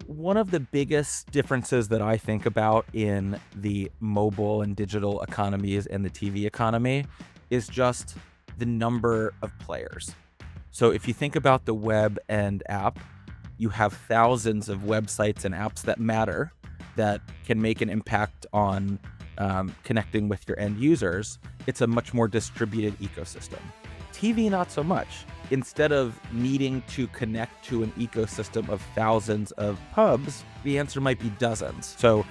One of the biggest differences that I think about in the mobile and digital economies and the TV economy is just the number of players. So if you think about the web and app, you have thousands of websites and apps that matter that can make an impact on connecting with your end users. It's a much more distributed ecosystem. TV, not so much. Instead of needing to connect to an ecosystem of thousands of pubs, the answer might be dozens. So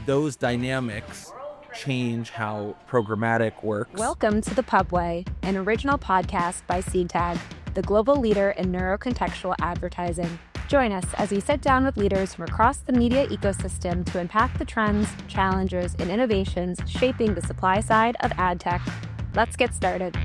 those dynamics change how programmatic works. Welcome to The Pubway, an original podcast by CTV, the global leader in neurocontextual advertising. Join us as we sit down with leaders from across the media ecosystem to unpack the trends, challenges, and innovations shaping the supply side of ad tech. Let's get started.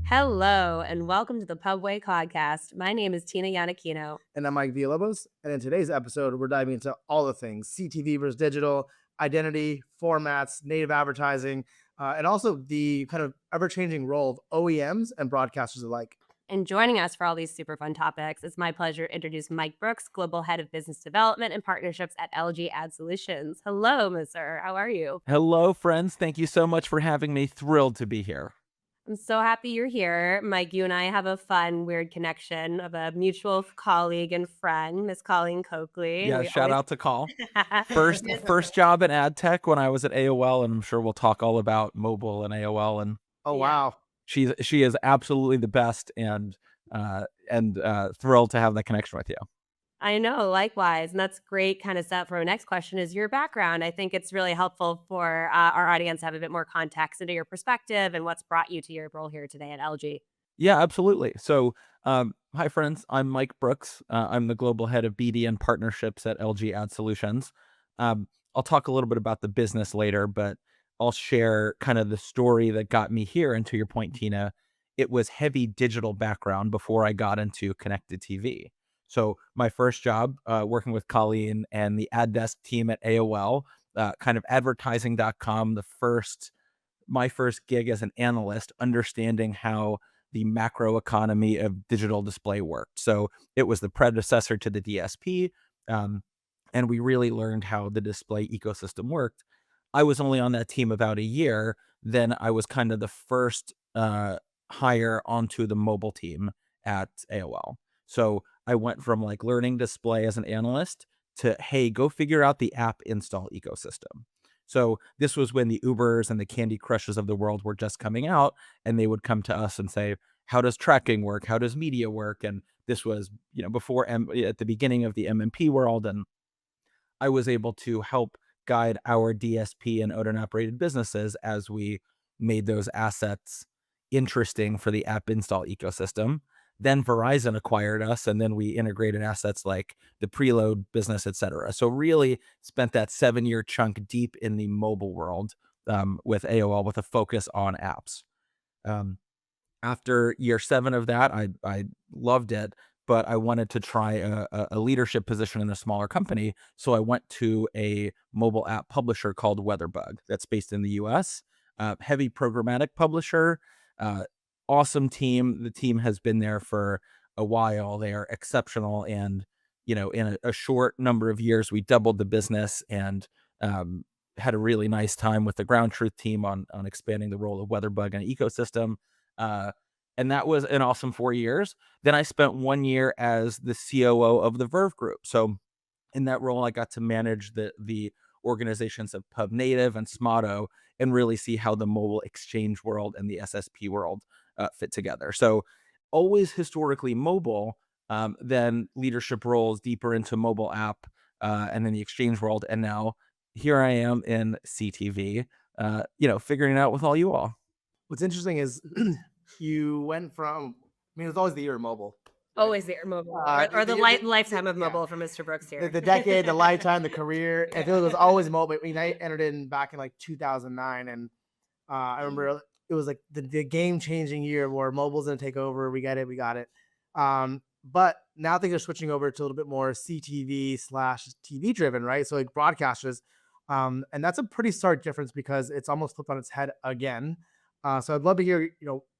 Hello, and welcome to the Pubway podcast. My name is Tina Yanakino. And I'm Mike Villalobos. And in today's episode, we're diving into all the things CTV versus digital, identity, formats, native advertising, and also the kind of ever-changing role of OEMs and broadcasters alike. And joining us for all these super fun topics, it's my pleasure to introduce Mike Brooks, Global Head of Business Development and Partnerships at LG Ad Solutions. Hello, Mr. How are you? Hello, friends. Thank you so much for having me. Thrilled to be here. I'm so happy you're here. Mike, you and I have a fun, weird connection of a mutual colleague and friend, Miss Colleen Coakley. Yeah, shout out to Call. First job in ad tech when I was at AOL, and I'm sure we'll talk all about mobile and AOL. And wow. She is absolutely the best, and thrilled to have that connection with you. I know, likewise. And that's great kind of set for our next question is your background. I think it's really helpful for our audience to have a bit more context into your perspective and what's brought you to your role here today at LG. Yeah, absolutely. So, hi, friends. I'm Mike Brooks. I'm the global head of BD and partnerships at LG Ad Solutions. I'll talk a little bit about the business later, but I'll share kind of the story that got me here. And to your point, Tina, it was heavy digital background before I got into connected TV. So my first job working with Colleen and the ad desk team at AOL, kind of advertising.com, my first gig as an analyst, understanding how the macro economy of digital display worked. So it was the predecessor to the DSP, and we really learned how the display ecosystem worked. I was only on that team about a year. Then I was kind of the first hire onto the mobile team at AOL. So I went from like learning display as an analyst to, hey, go figure out the app install ecosystem. So this was when the Ubers and the Candy Crushes of the world were just coming out, and they would come to us and say, how does tracking work? How does media work? And this was, before at the beginning of the MMP world. And I was able to help guide our DSP and owned and operated businesses as we made those assets interesting for the app install ecosystem. Then Verizon acquired us, and then we integrated assets like the preload business, et cetera. So really spent that 7-year chunk deep in the mobile world with AOL with a focus on apps. After year 7 of that, I loved it, but I wanted to try a leadership position in a smaller company. So I went to a mobile app publisher called WeatherBug that's based in the US, heavy programmatic publisher, awesome team. The team has been there for a while. They are exceptional. And, in a short number of years, we doubled the business and had a really nice time with the Ground Truth team on expanding the role of WeatherBug and ecosystem. And that was an awesome 4 years. Then I spent 1 year as the COO of the Verve Group. So in that role, I got to manage the organizations of Pub Native and Smato and really see how the mobile exchange world and the SSP world fit together. So always historically mobile, then leadership roles deeper into mobile app and then the exchange world. And now here I am in CTV, figuring it out with all you all. What's interesting is you went from, it was always the year of mobile. Always there, mobile. Or the lifetime of mobile for Mr. Brooks here. The decade, the lifetime, the career. I feel like it was always mobile. I mean, I entered in back in like 2009, and I remember it was like the game-changing year where mobile's going to take over. We got it. But now things are switching over to a little bit more CTV/TV driven, right? So like broadcasters. And that's a pretty stark difference because it's almost flipped on its head again. So I'd love to hear,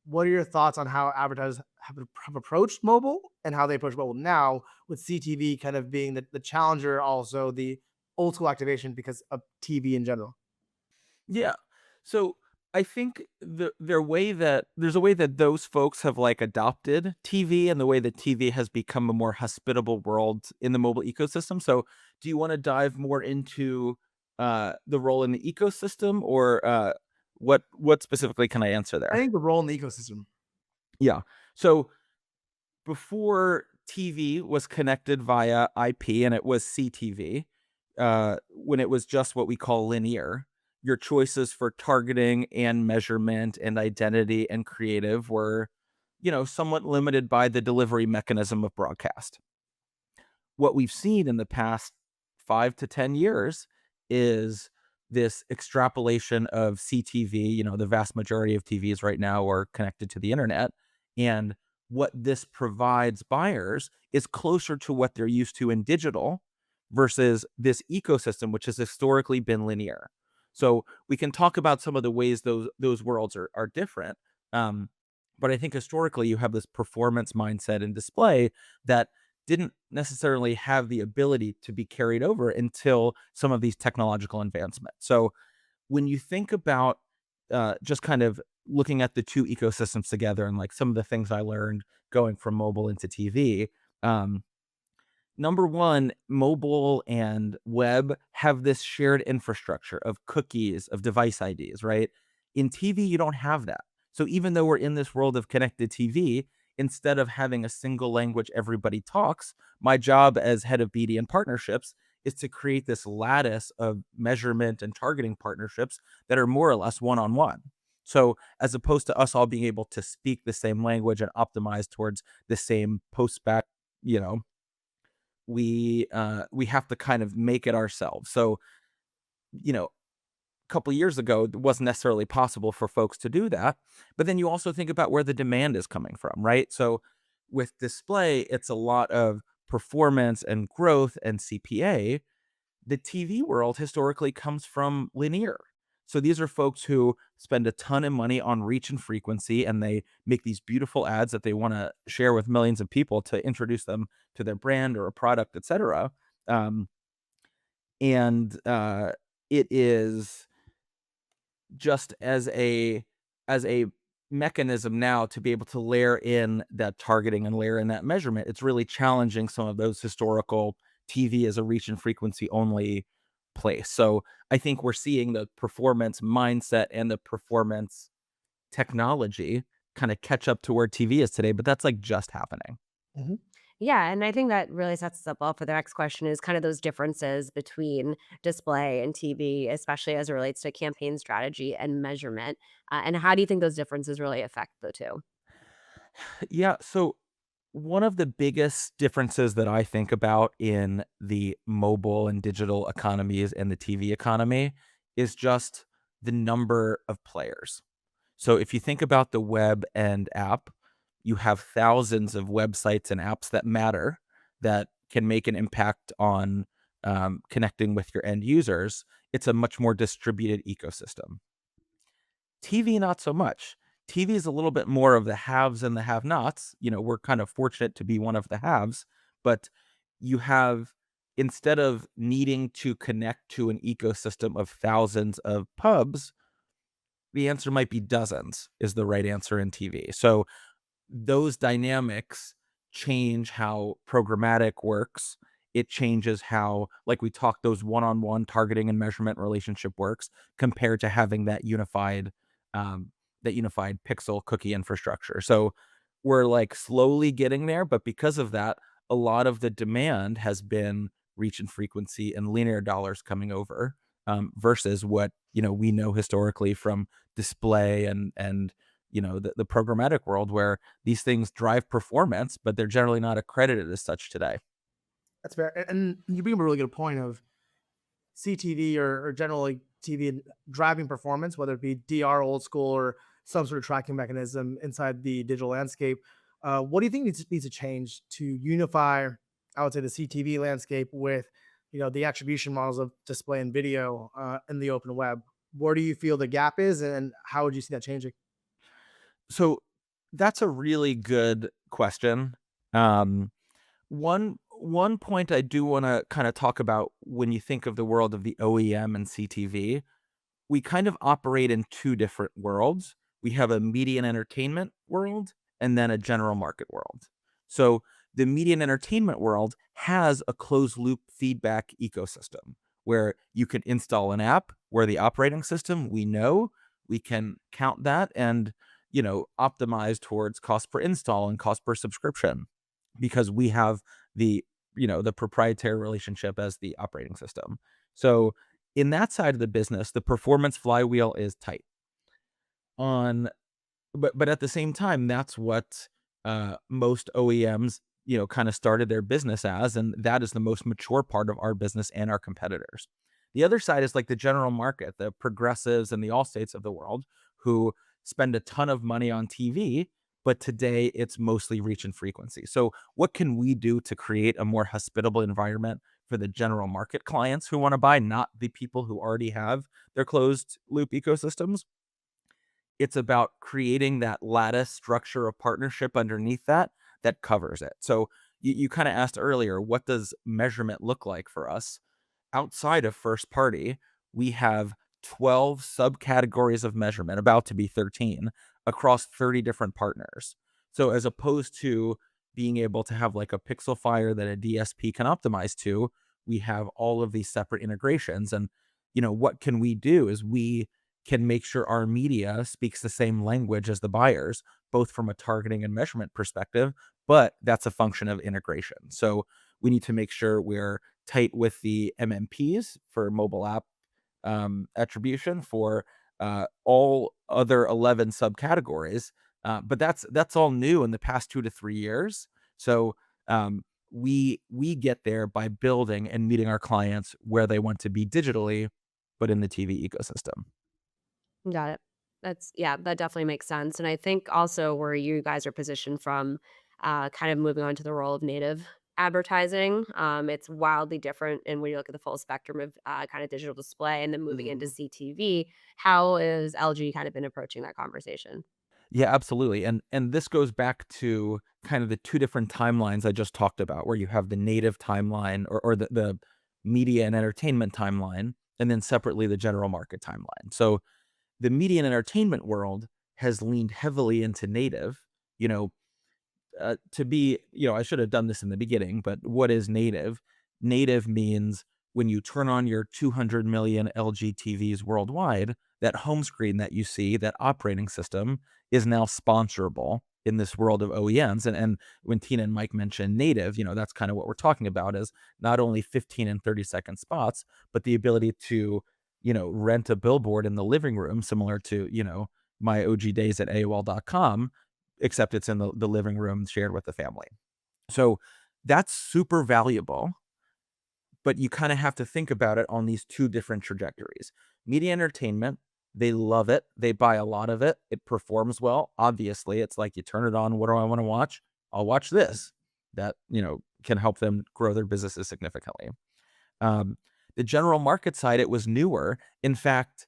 What are your thoughts on how advertisers have approached mobile and how they approach mobile now, with CTV kind of being the challenger, also the old school activation because of TV in general? Yeah. So I think there's a way that those folks have like adopted TV and the way that TV has become a more hospitable world in the mobile ecosystem. So do you want to dive more into the role in the ecosystem or what specifically can I answer I there? think the role in the ecosystem. Yeah. So before TV was connected via IP and it was CTV, when it was just what we call linear, your choices for targeting and measurement and identity and creative were, somewhat limited by the delivery mechanism of broadcast. What we've seen in the past 5 to 10 years is this extrapolation of CTV. The vast majority of TVs right now are connected to the internet, and what this provides buyers is closer to what they're used to in digital versus this ecosystem, which has historically been linear. So we can talk about some of the ways those worlds are different. Um, but I think historically you have this performance mindset in display that didn't necessarily have the ability to be carried over until some of these technological advancements. So when you think about just kind of looking at the two ecosystems together and like some of the things I learned going from mobile into TV, um, number one, mobile and web have this shared infrastructure of cookies, of device IDs, right? In TV, you don't have that. So even though we're in this world of connected TV, instead of having a single language everybody talks, my job as head of BD and partnerships is to create this lattice of measurement and targeting partnerships that are more or less one on one. So, as opposed to us all being able to speak the same language and optimize towards the same post spec, you know, we have to kind of make it ourselves. So, a couple years ago, it wasn't necessarily possible for folks to do that. But then you also think about where the demand is coming from, right? So with display, it's a lot of performance and growth and CPA. The TV world historically comes from linear. So these are folks who spend a ton of money on reach and frequency, and they make these beautiful ads that they want to share with millions of people to introduce them to their brand or a product, etc. Um, and it is just as a mechanism now to be able to layer in that targeting and layer in that measurement. It's really challenging some of those historical TV as a reach and frequency only place. So I think we're seeing the performance mindset and the performance technology kind of catch up to where TV is today, but that's like just happening. Mhm. Yeah, and I think that really sets us up well for the next question is kind of those differences between display and TV, especially as it relates to campaign strategy and measurement. And how do you think those differences really affect the two? Yeah, so one of the biggest differences that I think about in the mobile and digital economies and the TV economy is just the number of players. So if you think about the web and app, you have thousands of websites and apps that matter that can make an impact on connecting with your end users. It's a much more distributed ecosystem. TV, not so much. TV is a little bit more of the haves and the have nots. We're kind of fortunate to be one of the haves, but you have, instead of needing to connect to an ecosystem of thousands of pubs, the answer might be dozens is the right answer in TV. So those dynamics change how programmatic works. It changes how, like we talked, those one-on-one targeting and measurement relationship works compared to having that unified pixel cookie infrastructure. So we're like slowly getting there, but because of that, a lot of the demand has been reach and frequency and linear dollars coming over versus what we know historically from display and the programmatic world where these things drive performance, but they're generally not accredited as such today. That's fair. And you bring up a really good point of CTV or generally TV and driving performance, whether it be DR old school or some sort of tracking mechanism inside the digital landscape. What do you think needs to change to unify, I would say, the CTV landscape with, the attribution models of display and video in the open web? Where do you feel the gap is, and how would you see that changing? So That's a really good question. Um, one point I do want to kind of talk about when you think of the world of the OEM and CTV, we kind of operate in two different worlds. We have a media and entertainment world and then a general market world. So the media and entertainment world has a closed loop feedback ecosystem where you can install an app where the operating system we know we can count that and optimize towards cost per install and cost per subscription because we have the the proprietary relationship as the operating system. So in that side of the business, the performance flywheel is tight. On but at the same time, that's what most OEMs, kind of started their business as, and that is the most mature part of our business and our competitors. The other side is like the general market, the progressives and the all states of the world who spend a ton of money on TV, but today it's mostly reach and frequency. So, what can we do to create a more hospitable environment for the general market clients who want to buy, not the people who already have their closed loop ecosystems? It's about creating that lattice structure of partnership underneath that that covers it. So you kind of asked earlier, what does measurement look like for us? Outside of first party, we have 12 subcategories of measurement, about to be 13, across 30 different partners. So as opposed to being able to have like a pixel fire that a DSP can optimize to, we have all of these separate integrations. And what can we do is we can make sure our media speaks the same language as the buyers, both from a targeting and measurement perspective, but that's a function of integration. So we need to make sure we're tight with the MMPs for mobile app attribution for all other 11 subcategories. But that's all new in the past 2 to 3 years. So we get there by building and meeting our clients where they want to be digitally, but in the TV ecosystem. Got it. That's yeah, that definitely makes sense. And I think also where you guys are positioned from, kind of moving on to the role of native advertising. It's wildly different. And when you look at the full spectrum of kind of digital display and then moving into Mhm. CTV, how is LG kind of been approaching that conversation? Yeah, absolutely. And this goes back to kind of the two different timelines I just talked about, where you have the native timeline or the media and entertainment timeline, and then separately the general market timeline. So the media and entertainment world has leaned heavily into native. You know, to be, I should have done this in the beginning, but what is native? Native means when you turn on your 200 million LG TVs worldwide, that home screen that you see, that operating system is now sponsorable in this world of OEMs. And when Tina and Mike mentioned native, that's kind of what we're talking about is not only 15 and 30-second spots, but the ability to, rent a billboard in the living room, similar to, my OG days at AOL.com, except it's in the living room shared with the family. So that's super valuable, but you kind of have to think about it on these two different trajectories. Media entertainment, they love it. They buy a lot of it. It performs well. Obviously, it's like you turn it on. What do I want to watch? I'll watch this. That, can help them grow their businesses significantly. Um, the general market side, it was newer. In fact,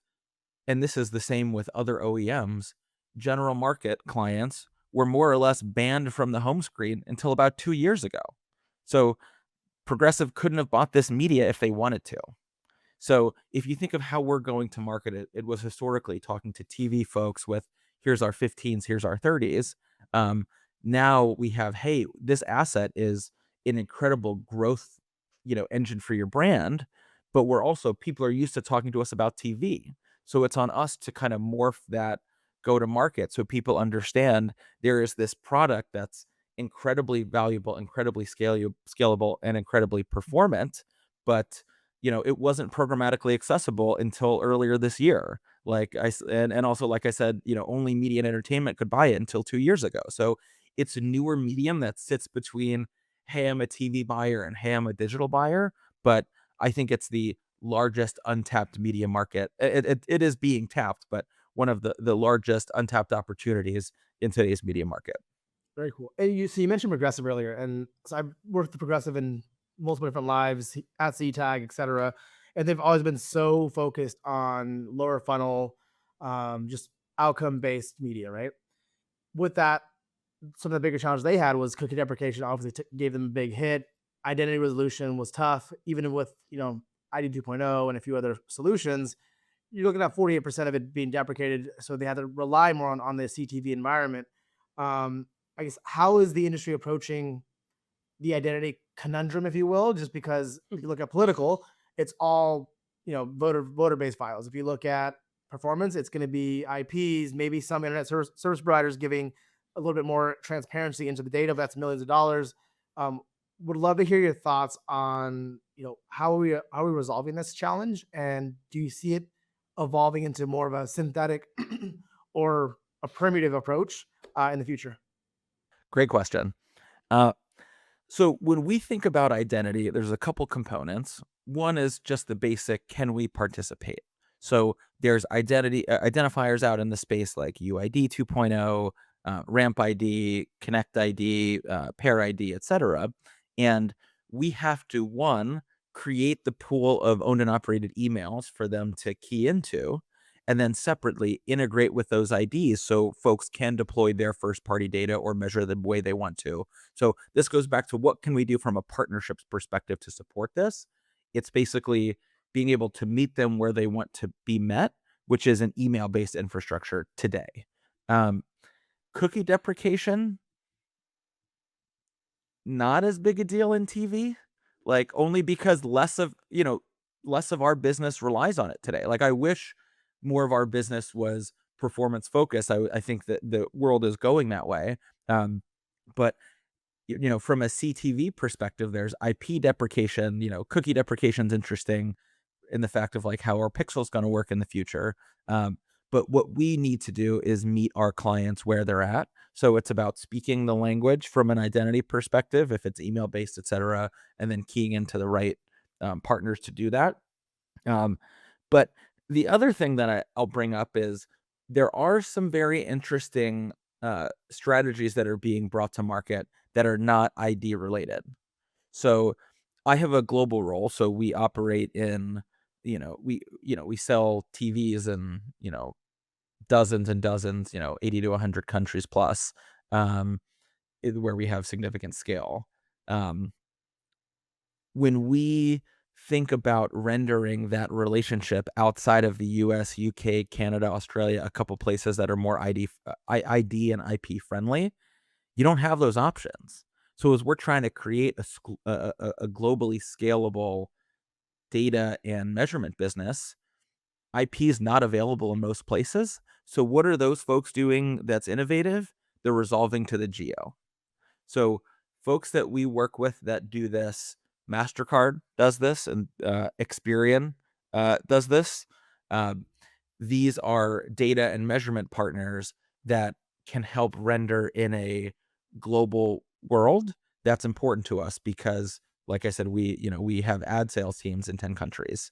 and this is the same with other OEMs, general market clients were more or less banned from the home screen until about 2 years ago. So Progressive couldn't have bought this media if they wanted to. So if you think of how we're going to market it, it was historically talking to TV folks with here's our 15s, here's our 30s. Um, Now we have, hey, this asset is an incredible growth, engine for your brand, but we're also people are used to talking to us about TV. So it's on us to kind of morph that go to market so people understand there is this product that's incredibly valuable, incredibly scalable, and incredibly performant, but it wasn't programmatically accessible until earlier this year. And also, like I said, only media and entertainment could buy it until 2 years ago. So it's a newer medium that sits between, hey, I'm a TV buyer and hey, I'm a digital buyer. But I think it's the largest untapped media market. It is being tapped, but one of the largest untapped opportunities in today's media market. Very cool. And you mentioned Progressive earlier, and so I've worked with Progressive in multiple different lives at CTAG, et cetera, and they've always been so focused on lower funnel, just outcome based media, right? With that, some of the bigger challenges they had was cookie deprecation. Obviously, gave them a big hit. Identity resolution was tough, even with ID 2.0 and a few other solutions. You're looking at 48% of it being deprecated, so they had to rely more on the CTV environment. I guess how is the industry approaching the identity conundrum, if you will? Just because if you look at political, it's all voter based files. If you look at performance, it's going to be IPs, maybe some internet service providers giving a little bit more transparency into the data. But that's millions of dollars. Um, would love to hear your thoughts on how are we resolving this challenge, and do you see it evolving into more of a synthetic or a primitive approach in the future? Great question. Uh, so when we think about identity, there's a couple components. One is just the basic, can we participate? So there's identity identifiers out in the space like UID 2.0, ramp ID, connect ID, pair ID, etc. And we have to, one, create the pool of owned and operated emails for them to key into, and then separately integrate with those IDs so folks can deploy their first party data or measure the way they want to. So this goes back to what can we do from a partnerships perspective to support this? It's basically being able to meet them where they want to be met, which is an email-based infrastructure today. Um, Cookie deprecation, not as big a deal in TV, like only because less of our business relies on it today. Like I wish more of our business was performance focused. I think that the world is going that way. But from a CTV perspective, there's IP deprecation. Cookie deprecation is interesting in the fact of like how our pixel's going to work in the future. But what we need to do is meet our clients where they're at. So it's about speaking the language from an identity perspective, if it's email based, et cetera, and then keying into the right partners to do that. Um, but the other thing that I'll bring up is there are some very interesting strategies that are being brought to market that are not ID related. So I have a global role, so we operate in, we sell TVs in, dozens and dozens, 80 to 100 countries plus, um, where we have significant scale. Um, when we think about rendering that relationship outside of the US, UK, Canada, Australia, a couple places that are more ID and IP friendly, you don't have those options. So as we're trying to create a globally scalable data and measurement business, IP is not available in most places. So what are those folks doing that's innovative? They're resolving to the geo. So folks that we work with that do this, MasterCard does this, and Experian does this. Um, these are data and measurement partners that can help render in a global world. That's important to us because, like I said, we have ad sales teams in 10 countries.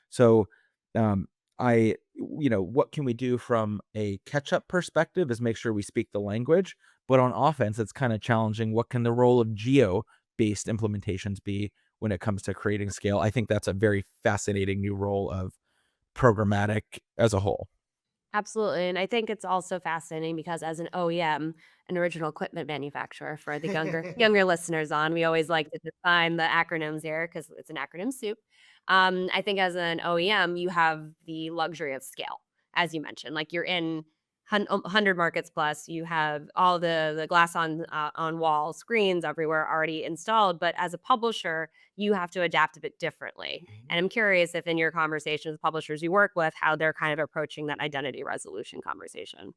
So um, what can we do from a catch up perspective is make sure we speak the language. But on offense, it's kind of challenging. What can the role of geo based implementations be when it comes to creating scale? I think that's a very fascinating new role of programmatic as a whole. Absolutely. And I think it's also fascinating because as an OEM, an original equipment manufacturer for the younger listeners on, we always like to define the acronyms here because it's an acronym soup. I think as an OEM, you have the luxury of scale, as you mentioned. Like you're in 100 markets plus, you have all the glass on wall screens everywhere already installed. But as a publisher, you have to adapt a bit differently. And I'm curious if in your conversations with publishers you work with, how they're kind of approaching that identity resolution conversation.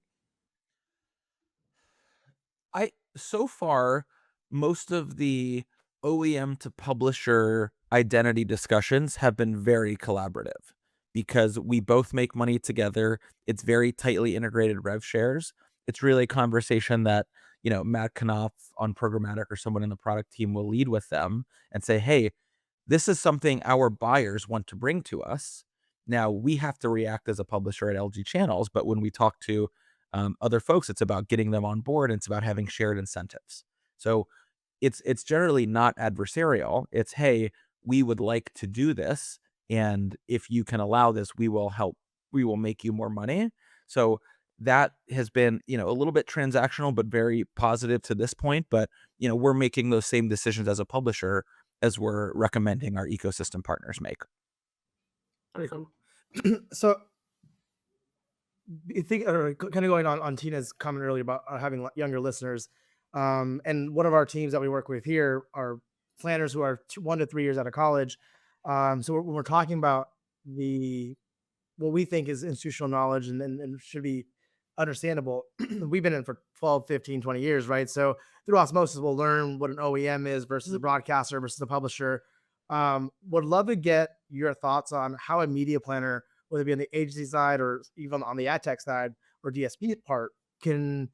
I so far most of the OEM to publisher identity discussions have been very collaborative because we both make money together. It's very tightly integrated rev shares. It's really a conversation that, Matt Knopf on programmatic or someone in the product team will lead with them and say, "Hey, this is something our buyers want to bring to us. Now we have to react as a publisher at LG Channels, but when we talk to other folks, it's about getting them on board. And it's about having shared incentives. So it's generally not adversarial. It's, hey, we would like to do this, and if you can allow this, we will help. We will make you more money. So that has been, a little bit transactional, but very positive to this point. But, we're making those same decisions as a publisher as we're recommending our ecosystem partners make. Pretty cool. So you think, or kind of going on Tina's comment earlier about having younger listeners, and one of our teams that we work with here are planners who are 1 to 3 years out of college. So when we're talking about the what we think is institutional knowledge and should be understandable, we've been in for 12, 15, 20 years, right? So through osmosis, we'll learn what an OEM is versus a broadcaster versus a publisher. Would love to get your thoughts on how a media planner, whether it be on the agency side or even on the ad tech side or DSP part, can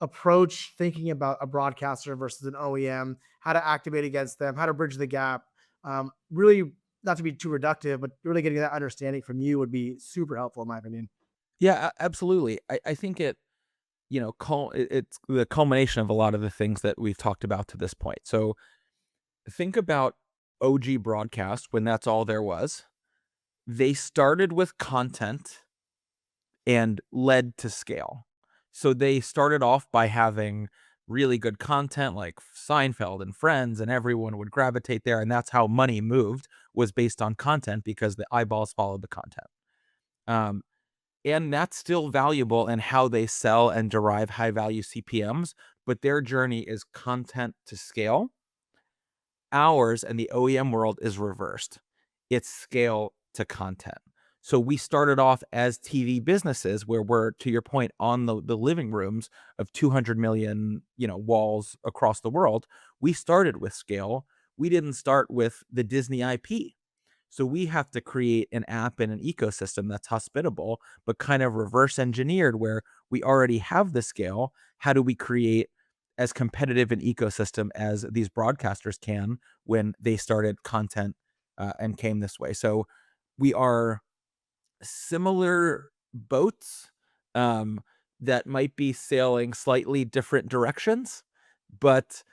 approach thinking about a broadcaster versus an OEM, how to activate against them, how to bridge the gap. Really, not to be too reductive, but really getting that understanding from you would be super helpful, in my opinion. Yeah, absolutely. I think it's the culmination of a lot of the things that we've talked about to this point. So think about OG broadcast when that's all there was. They started with content and led to scale. So they started off by having really good content like Seinfeld and Friends, and everyone would gravitate there. And that's how money moved, was based on content, because the eyeballs followed the content. Um, and that's still valuable in how they sell and derive high value CPMs, but their journey is content to scale. Ours and the OEM world is reversed. It's scale to content. So we started off as TV businesses where we're, to your point, on the living rooms of 200 million, walls across the world. We started with scale. We didn't start with the Disney IP. So we have to create an app and an ecosystem that's hospitable, but kind of reverse engineered, where we already have the scale. How do we create as competitive an ecosystem as these broadcasters can when they started content and came this way? So we are similar boats um, that might be sailing slightly different directions, but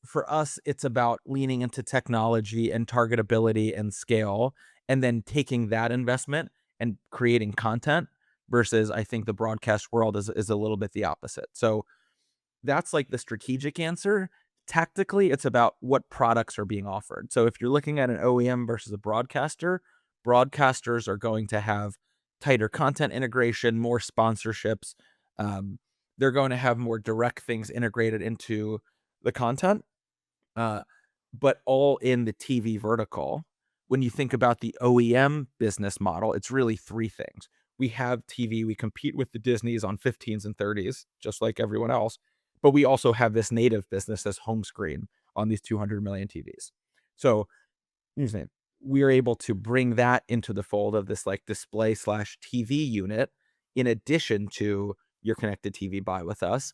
for us, it's about leaning into technology and targetability and scale, and then taking that investment and creating content. Versus, I think the broadcast world is a little bit the opposite. So that's like the strategic answer. Tactically, it's about what products are being offered. So if you're looking at an OEM versus a broadcaster, broadcasters are going to have tighter content integration, more sponsorships. Um, they're going to have more direct things integrated into the content, uh, but all in the TV vertical. When you think about the OEM business model, it's really three things. We have TV, we compete with the Disneys on 15s and 30s, just like everyone else, but we also have this native business, this home screen on these 200 million TVs. So, excuse me, we are able to bring that into the fold of this like display slash TV unit, in addition to your connected TV buy with us.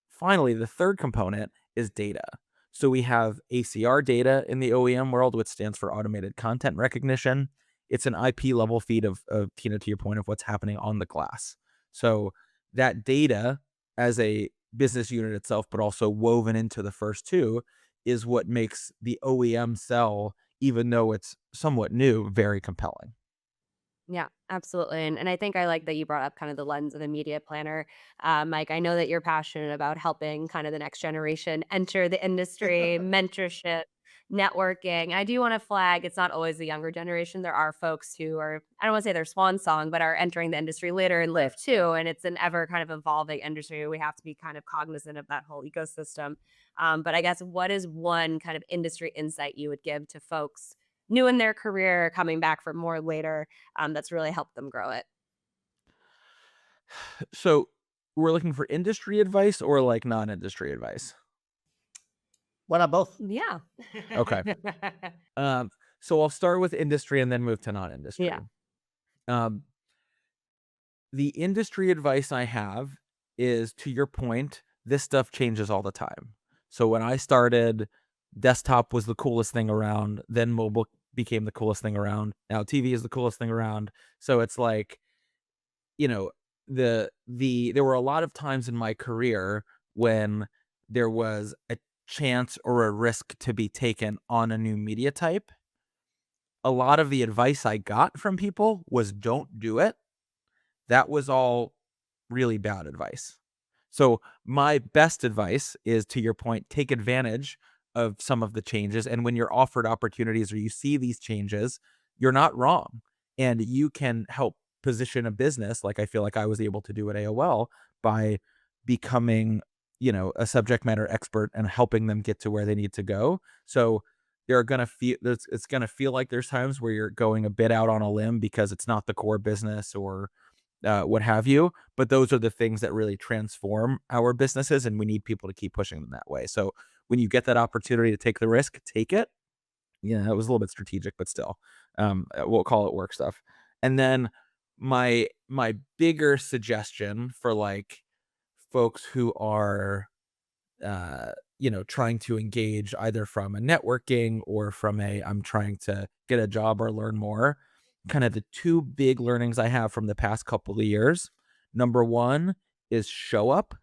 Finally, the third component is data. So we have ACR data in the OEM world, which stands for automated content recognition. It's an IP level feed of Tina, to your point, of what's happening on the glass. So that data, as a business unit itself, but also woven into the first two, is what makes the OEM sell, even though it's somewhat new, very compelling. Yeah, absolutely. And I think I like that you brought up kind of the lens of the media planner. Mike, I know that you're passionate about helping kind of the next generation enter the industry, mentorship, networking. I do want to flag it's not always the younger generation. There are folks who are, I don't want to say they're swan song, but are entering the industry later in life too. And it's an ever kind of evolving industry. We have to be kind of cognizant of that whole ecosystem. But I guess what is one kind of industry insight you would give to folks new in their career, coming back for more later, that's really helped them grow it? So we're looking for industry advice or like non-industry advice? Why not both? Yeah. Okay. Um, so I'll start with industry and then move to Yeah. non-industry. Um, the industry advice I have is, to your point, this stuff changes all the time. So when I started, desktop was the coolest thing around, then mobile became the coolest thing around. Now TV is the coolest thing around. So it's like, you know, there were a lot of times in my career when there was a chance or a risk to be taken on a new media type. A lot of the advice I got from people was don't do it. That was all really bad advice. So my best advice is, to your point, take advantage of some of the changes. And when you're offered opportunities or you see these changes, you're not wrong. And you can help position a business like I feel like I was able to do at AOL by becoming, a subject matter expert and helping them get to where they need to go. So it's going to feel like there's times where you're going a bit out on a limb because it's not the core business or what have you. But those are the things that really transform our businesses, and we need people to keep pushing them that way. So when you get that opportunity to take the risk, take it. Yeah, it was a little bit strategic, but still, we'll call it work stuff. And then my bigger suggestion for like folks who are trying to engage either from a networking or from I'm trying to get a job or learn more. Kind of the two big learnings I have from the past couple of years. Number one is show up.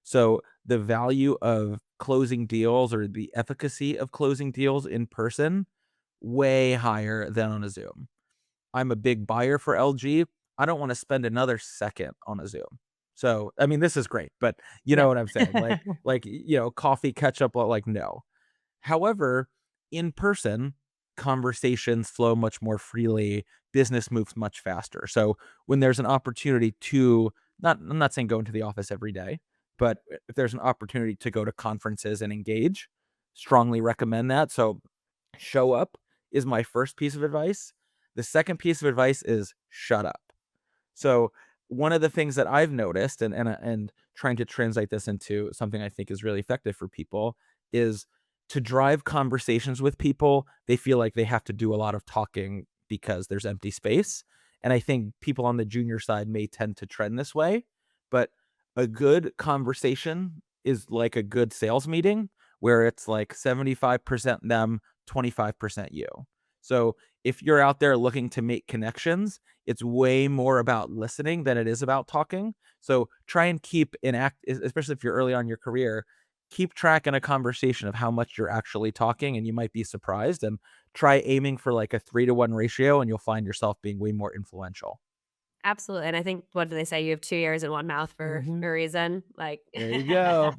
So the value of closing deals or the efficacy of closing deals in person, way higher than on a Zoom. I'm a big buyer for LG. I don't want to spend another second on a Zoom. So, I mean, this is great, but you know Yeah. what I'm saying? Coffee, ketchup, like, no. However, in person, conversations flow much more freely. Business moves much faster. So when there's an opportunity to I'm not saying go into the office every day, but if there's an opportunity to go to conferences and engage, strongly recommend that. So show up is my first piece of advice. The second piece of advice is shut up. So one of the things that I've noticed and trying to translate this into something I think is really effective for people is to drive conversations with people. They feel like they have to do a lot of talking because there's empty space. And I think people on the junior side may tend to trend this way, but a good conversation is like a good sales meeting where it's like 75% them, 25% you. So if you're out there looking to make connections, it's way more about listening than it is about talking. So try and keep especially if you're early on in your career, keep track in a conversation of how much you're actually talking, and you might be surprised. And try aiming for like a 3-to-1 ratio, and you'll find yourself being way more influential. Absolutely. And I think, what do they say? You have 2 ears and 1 mouth for a reason. Like, There you go.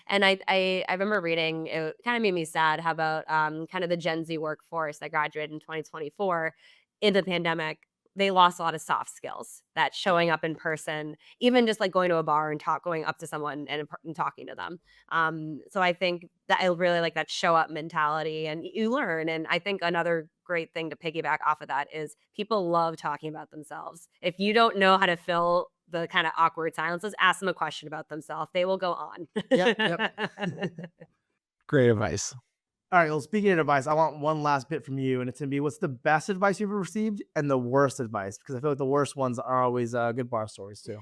and I remember reading, it kind of made me sad how about kind of the Gen Z workforce that graduated in 2024 in the pandemic. They lost a lot of soft skills, that showing up in person, even just like going to a bar and going up to someone and talking to them. So I think that I really like that show up mentality, and you learn. And I think another great thing to piggyback off of that is people love talking about themselves. If you don't know how to fill the kind of awkward silences, ask them a question about themselves. They will go on. Yep. Great advice. All right. Well, speaking of advice, I want one last bit from you, and it's gonna be, what's the best advice you've ever received and the worst advice? Because I feel like the worst ones are always good bar stories too.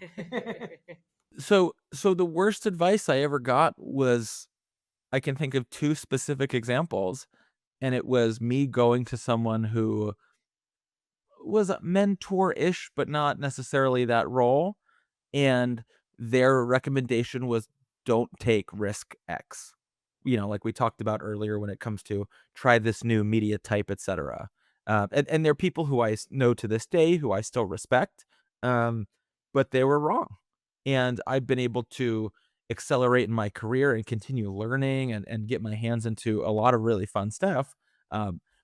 So the worst advice I ever got was, I can think of two specific examples, and it was me going to someone who was a mentor-ish, but not necessarily that role, and their recommendation was don't take risk X. Like we talked about earlier when it comes to try this new media type, etc. And there are people who I know to this day who I still respect, but they were wrong. And I've been able to accelerate in my career and continue learning and get my hands into a lot of really fun stuff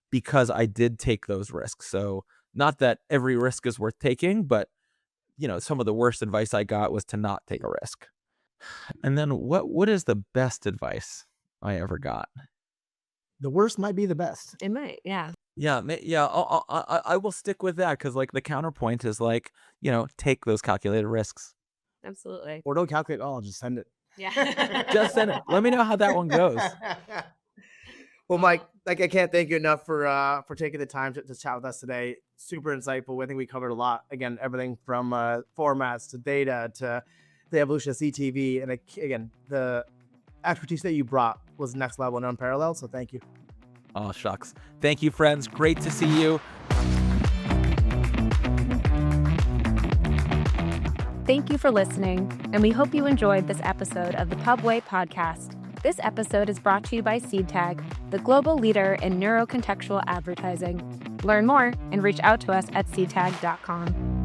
because I did take those risks. So not that every risk is worth taking, but some of the worst advice I got was to not take a risk. And then what is the best advice I ever got? The worst might be the best. It might, yeah. Yeah, yeah. I will stick with that because like the counterpoint is like take those calculated risks. Absolutely. Or don't calculate at all, just send it. Yeah. Just send it. Let me know how that one goes. Well, Mike, like, I can't thank you enough for taking the time to chat with us today. Super insightful. I think we covered a lot. Again, everything from formats to data to the evolution of CTV, and again, the expertise that you brought was next level and unparalleled. So thank you. Oh, shucks. Thank you, friends. Great to see you. Thank you for listening, and we hope you enjoyed this episode of the Pubway podcast. This episode is brought to you by CTV, the global leader in neurocontextual advertising. Learn more and reach out to us at ctag.com.